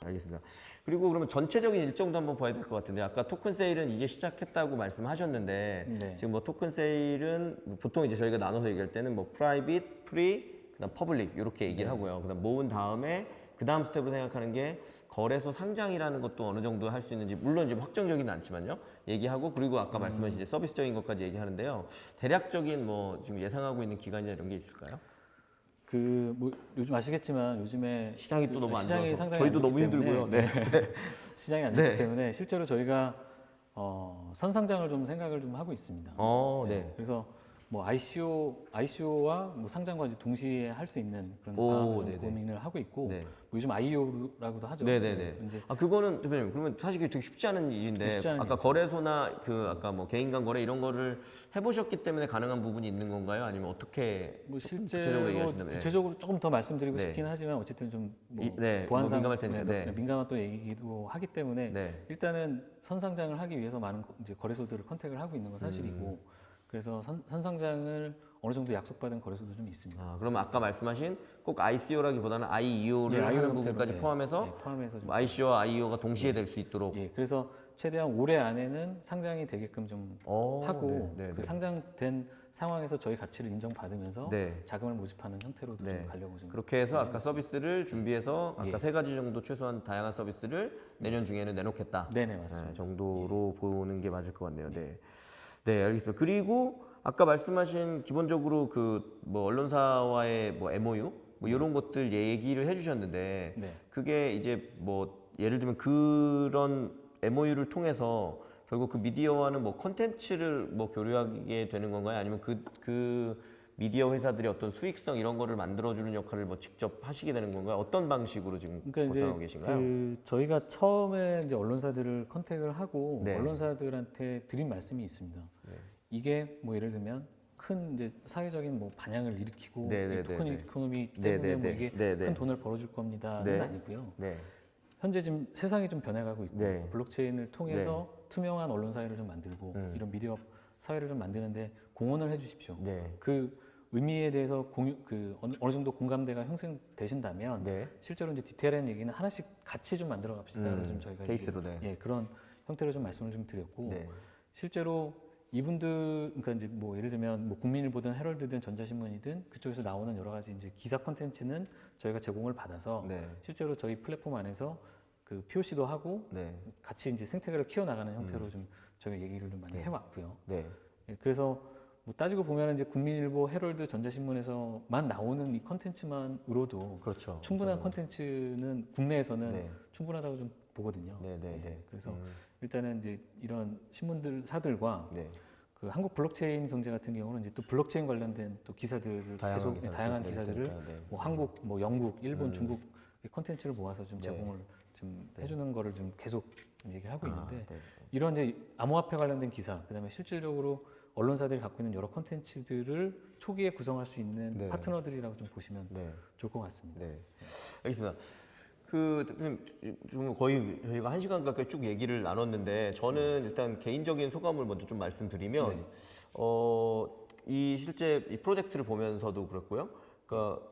알겠습니다. 그리고 그러면 전체적인 일정도 한번 봐야 될 것 같은데 아까 토큰 세일은 이제 시작했다고 말씀하셨는데 네. 지금 뭐 토큰 세일은 보통 이제 저희가 나눠서 얘기할 때는 뭐 프라이빗, 프리, 그다음 퍼블릭 이렇게 얘기를 하고요. 그다음 모은 다음에 그다음 스텝으로 생각하는 게 거래소 상장이라는 것도 어느 정도 할 수 있는지 물론 이제 확정적이는 않지만요. 얘기하고 그리고 아까 말씀하신 이제 서비스적인 것까지 얘기하는데요. 대략적인 뭐 지금 예상하고 있는 기간이나 이런 게 있을까요? 뭐 요즘 아시겠지만 요즘에 시장이 또 너무 안 시장이 좋아서 상당히 저희도 안 너무 좋기 때문에, 힘들고요. 네. 시장이 안 좋기 네. 때문에 실제로 저희가 선상장을 좀 생각을 좀 하고 있습니다. 네. 그래서 뭐 ICO와 뭐 상장과 이제 동시에 할 수 있는 그런 오, 방안을 네네. 좀 고민을 하고 있고 네. 뭐 요즘 IO라고도 하죠. 네네네. 이제 그거는 대표님 그러면 사실 그게 되게 쉽지 않은 일인데 쉽지 않은 아까 일이죠. 거래소나 아까 뭐 개인 간 거래 이런 거를 해보셨기 때문에 가능한 부분이 있는 건가요? 아니면 어떻게 뭐 구체적으로 실제로 얘기하신다면 구체적으로 조금 더 말씀드리고 네. 싶긴 하지만 어쨌든 좀 뭐 네, 뭐 보안상 민감할 테니까. 네. 민감한 또 얘기도 하기 때문에 네. 일단은 선상장을 하기 위해서 많은 이제 거래소들을 컨택을 하고 있는 건 사실이고 그래서 선상장을 어느 정도 약속받은 거래소도 좀 있습니다. 그러면 아까 말씀하신 꼭 ICO라기보다는 IEO를 네, IEO 하는 형태로, 부분까지 네. 포함해서 네, 포함해서 좀 ICO와 IEO가 동시에 될 수 있도록 예, 그래서 최대한 올해 안에는 상장이 되게끔 좀 하고 네, 네, 그 네. 상장된 상황에서 저희 가치를 인정받으면서 네. 자금을 모집하는 형태로도 네. 좀 가려고 좀 그렇게 해서 아까 서비스를 준비해서 아까 예. 3가지 정도 최소한 다양한 서비스를 내년 중에는 내놓겠다. 네네 맞습니다. 네, 정도로 보는 게 맞을 것 같네요. 네. 네, 알겠습니다. 그리고 아까 말씀하신 기본적으로 그 뭐 언론사와의 뭐 MOU 뭐 이런 것들 얘기를 해주셨는데 네. 그게 이제 뭐 예를 들면 그런 MOU를 통해서 결국 그 미디어와는 뭐 컨텐츠를 뭐 교류하게 되는 건가요? 아니면 그 미디어 회사들이 어떤 수익성 이런 거를 만들어주는 역할을 뭐 직접 하시게 되는 건가요? 어떤 방식으로 지금 그러니까 구상하고 이제 계신가요? 저희가 처음에 이제 언론사들을 컨택을 하고 네. 언론사들한테 드린 말씀이 있습니다. 이게 뭐 예를 들면 큰 이제 사회적인 뭐 반향을 일으키고 네, 네, 이 토큰 네, 네. 이코노미 네, 때문에 네, 뭐 네. 이게 네, 네. 큰 돈을 벌어줄 겁니다는 네. 아니고요. 네. 현재 지금 세상이 좀 변해가고 있고 네. 블록체인을 통해서 투명한 언론 사회를 좀 만들고 이런 미디어 사회를 좀 만드는데 공헌을 해주십시오. 네. 그 의미에 대해서 어느 정도 공감대가 형성되신다면 네. 실제로 이제 디테일한 얘기는 하나씩 같이 좀 만들어 갑시다. 그래서 좀 저희가 케이스로, 이제, 네. 그런 형태로 좀 말씀을 좀 드렸고 네. 실제로 이분들 그러니까 이제 뭐 예를 들면 뭐 국민일보든 헤럴드든 전자신문이든 그쪽에서 나오는 여러 가지 이제 기사 콘텐츠는 저희가 제공을 받아서 네. 실제로 저희 플랫폼 안에서 그 POC도 하고 네. 같이 이제 생태계를 키워나가는 형태로 좀 저희가 얘기를 좀 많이 해왔고요. 네. 예, 그래서 뭐 따지고 보면 이제 국민일보, 헤럴드, 전자신문에서만 나오는 이 컨텐츠만으로도 그렇죠. 충분한 컨텐츠는 국내에서는 네. 충분하다고 좀 보거든요. 네, 네, 네. 그래서 일단은 이제 이런 신문들 사들과 네. 그 한국 블록체인 경제 같은 경우는 이제 또 블록체인 관련된 또 기사들을 다양한 계속 기사들, 다양한 네, 기사들을 네. 뭐 한국, 뭐 영국, 일본, 중국 콘텐츠를 모아서 좀 제공을 좀 해주는 거를 좀 계속 좀 얘기를 하고 있는데 네. 이런 이제 암호화폐 관련된 기사, 그다음에 실질적으로 언론사들이 갖고 있는 여러 콘텐츠들을 초기에 구성할 수 있는 네. 파트너들이라고 좀 보시면 네. 좋을 것 같습니다. 네. 알겠습니다. 대표님 좀 거의 저희가 1시간 가까이 쭉 얘기를 나눴는데 저는 일단 개인적인 소감을 먼저 좀 말씀드리면 네. 이 실제 이 프로젝트를 보면서도 그렇고요. 그러니까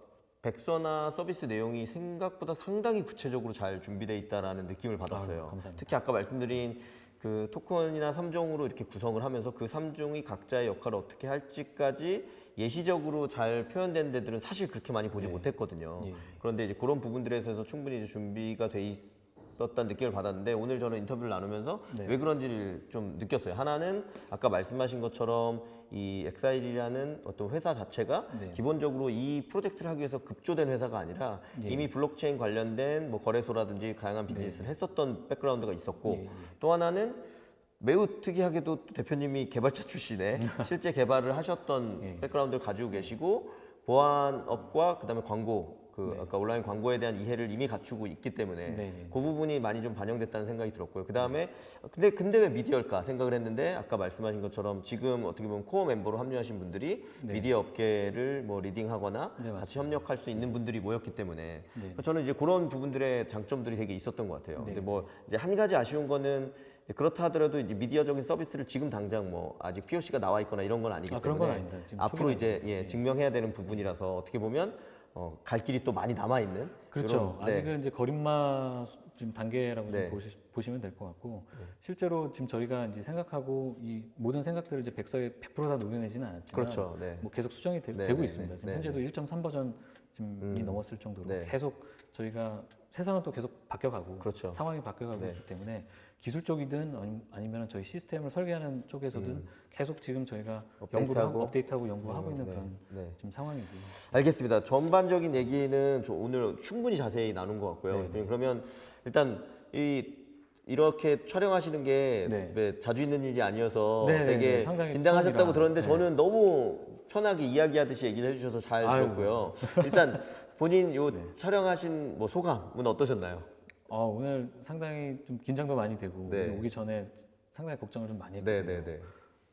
백서나 서비스 내용이 생각보다 상당히 구체적으로 잘 준비되어 있다라는 느낌을 받았어요. 감사합니다. 특히 아까 말씀드린 그 토큰이나 3종으로 이렇게 구성을 하면서 그 3종이 각자의 역할을 어떻게 할지까지 예시적으로 잘 표현된 데들은 사실 그렇게 많이 보지 못했거든요. 그런데 이제 그런 부분들에 있어서 충분히 이제 준비가 돼 있었다는 느낌을 받았는데 오늘 저는 인터뷰를 나누면서 왜 그런지를 좀 느꼈어요. 하나는 아까 말씀하신 것처럼 이 엑사일이라는 어떤 회사 자체가 기본적으로 이 프로젝트를 하기 위해서 급조된 회사가 아니라 이미 블록체인 관련된 뭐 거래소라든지 다양한 비즈니스를 했었던 백그라운드가 있었고 또 하나는 매우 특이하게도 대표님이 개발자 출신에 실제 개발을 하셨던 백그라운드를 가지고 계시고 보안업과 그다음에 광고 아까 온라인 광고에 대한 이해를 이미 갖추고 있기 때문에 그 부분이 많이 좀 반영됐다는 생각이 들었고요. 그다음에 근데 왜 미디어일까 생각을 했는데 아까 말씀하신 것처럼 지금 어떻게 보면 코어 멤버로 합류하신 분들이 미디어 업계를 뭐 리딩하거나 같이 협력할 수 있는 분들이 모였기 때문에 저는 이제 그런 부분들의 장점들이 되게 있었던 것 같아요. 근데 뭐 이제 한 가지 아쉬운 거는 그렇다 하더라도 이제 미디어적인 서비스를 지금 당장 뭐 아직 POC가 나와 있거나 이런 건 아니기 그런 때문에 건 아닙니다. 지금 앞으로 초기는 이제 증명해야 되는 부분이라서 어떻게 보면 갈 길이 또 많이 남아 있는 그렇죠. 아직은 이제 거림마 지금 단계라고 네. 좀 보시면 될 것 같고 실제로 지금 저희가 이제 생각하고 이 모든 생각들을 이제 백서에 100%다 녹여내지는 않았지만 그렇죠. 네. 뭐 계속 수정이 네, 되고 네, 있습니다. 네, 지금 네, 현재도 1.3 버전이 넘었을 정도로 네. 계속 저희가 세상은 또 계속 바뀌어가고 그렇죠. 상황이 바뀌어가고 네. 있기 때문에 기술 쪽이든 아니면 저희 시스템을 설계하는 쪽에서든 계속 지금 저희가 업데이트하고 연구하고 있는 네, 그런 네. 지금 상황이고. 알겠습니다. 전반적인 얘기는 오늘 충분히 자세히 나눈 것 같고요. 네. 그러면 일단 이렇게 촬영하시는 게 네. 자주 있는 일이 아니어서 네, 되게 네, 상당히 긴장하셨다고 처음이라. 들었는데 네. 저는 너무 편하게 이야기하듯이 얘기를 해주셔서 잘 아유. 들었고요. 일단 본인 촬영하신 뭐 소감은 어떠셨나요? 오늘 상당히 좀 긴장도 많이 되고 네. 오늘 오기 전에 상당히 걱정을 좀 많이 했거든요. 네네네.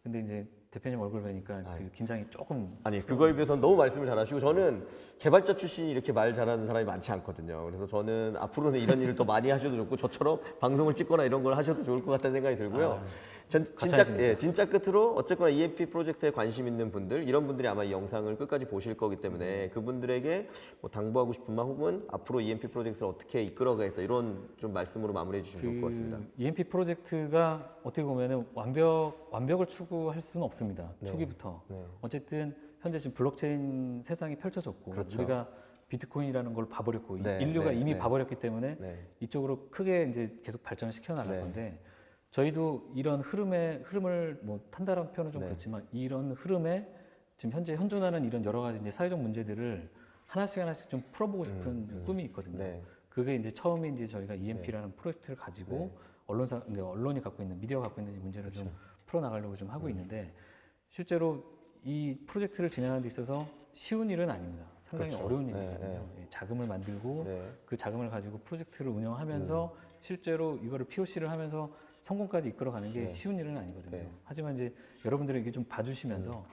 근데 이제 대표님 얼굴 뵈니까 그 긴장이 조금 아니 그거에 비해서는 너무 말씀을 잘하시고 저는 개발자 출신이 이렇게 말 잘하는 사람이 많지 않거든요. 그래서 저는 앞으로는 이런 일을 더 많이 하셔도 좋고 저처럼 방송을 찍거나 이런 걸 하셔도 좋을 것 같다는 생각이 들고요. 진짜 끝으로 어쨌거나 EMP 프로젝트에 관심 있는 분들 이런 분들이 아마 이 영상을 끝까지 보실 거기 때문에 그분들에게 뭐 당부하고 싶은 말 혹은 앞으로 EMP 프로젝트를 어떻게 이끌어가겠다 이런 좀 말씀으로 마무리해 주시면 좋을 것 같습니다. EMP 프로젝트가 어떻게 보면은 완벽을 추구할 수는 없습니다. 네. 초기부터. 네. 어쨌든 현재 지금 블록체인 세상이 펼쳐졌고 그렇죠. 우리가 비트코인이라는 걸 봐버렸고 네, 인류가 네, 이미 네. 봐버렸기 때문에 네. 이쪽으로 크게 이제 계속 발전을 시켜 나갈 네. 건데 저희도 이런 흐름을 뭐 탄다라는 표현은 좀 네. 그렇지만 이런 흐름에 지금 현재 현존하는 이런 여러 가지 이제 사회적 문제들을 하나씩 좀 풀어보고 싶은 꿈이 있거든요. 네. 그게 이제 처음에 이제 저희가 EMP라는 프로젝트를 가지고 언론이 갖고 있는 미디어가 갖고 있는 이 문제를 좀 풀어나가려고 좀 하고 있는데 실제로 이 프로젝트를 진행하는 데 있어서 쉬운 일은 아닙니다. 상당히 그렇죠. 어려운 네, 일이거든요. 자금을 만들고 네. 그 자금을 가지고 프로젝트를 운영하면서 실제로 이거를 POC를 하면서 성공까지 이끌어가는 게 네. 쉬운 일은 아니거든요. 네. 하지만 이제 여러분들이 이게 좀 봐주시면서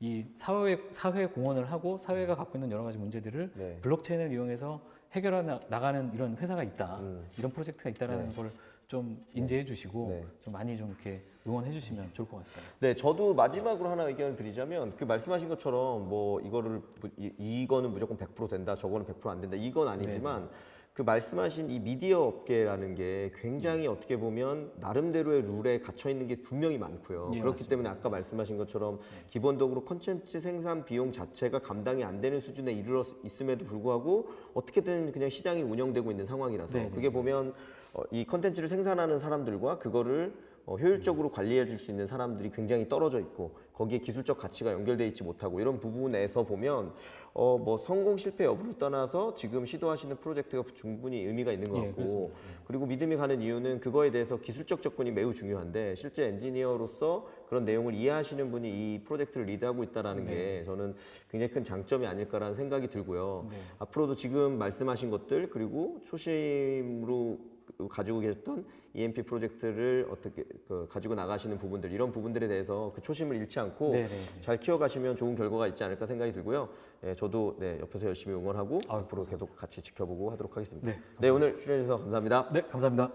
이 사회 공헌을 하고 사회가 갖고 있는 여러 가지 문제들을 네. 블록체인을 이용해서 해결해 나가는 이런 회사가 있다, 이런 프로젝트가 있다라는 네. 걸 좀 인지해 주시고 네. 좀 많이 좀 이렇게 응원해 주시면 좋을 것 같습니다. 네, 저도 마지막으로 하나 의견을 드리자면 그 말씀하신 것처럼 뭐 이거는 무조건 100% 된다, 저거는 100% 안 된다 이건 아니지만 그 말씀하신 이 미디어 업계라는 게 굉장히 어떻게 보면 나름대로의 룰에 갇혀 있는 게 분명히 많고요. 예, 그렇기 맞습니다. 때문에 아까 말씀하신 것처럼 기본적으로 콘텐츠 생산 비용 자체가 감당이 안 되는 수준에 이르러 있음에도 불구하고 어떻게든 그냥 시장이 운영되고 있는 상황이라서 네, 네. 그게 보면 이 콘텐츠를 생산하는 사람들과 그거를 효율적으로 관리해 줄 수 있는 사람들이 굉장히 떨어져 있고 거기에 기술적 가치가 연결돼 있지 못하고 이런 부분에서 보면 뭐 성공 실패 여부를 떠나서 지금 시도하시는 프로젝트가 충분히 의미가 있는 것 예, 같고 그렇습니다. 그리고 믿음이 가는 이유는 그거에 대해서 기술적 접근이 매우 중요한데 실제 엔지니어로서 그런 내용을 이해하시는 분이 이 프로젝트를 리드하고 있다는 게 저는 굉장히 큰 장점이 아닐까라는 생각이 들고요. 앞으로도 지금 말씀하신 것들 그리고 초심으로 가지고 계셨던 EMP 프로젝트를 어떻게 가지고 나가시는 부분들 이런 부분들에 대해서 그 초심을 잃지 않고 잘 키워가시면 좋은 결과가 있지 않을까 생각이 들고요. 저도 옆에서 열심히 응원하고 앞으로 계속 같이 지켜보고 하도록 하겠습니다. 네, 오늘 출연해 주셔서 감사합니다. 네, 감사합니다.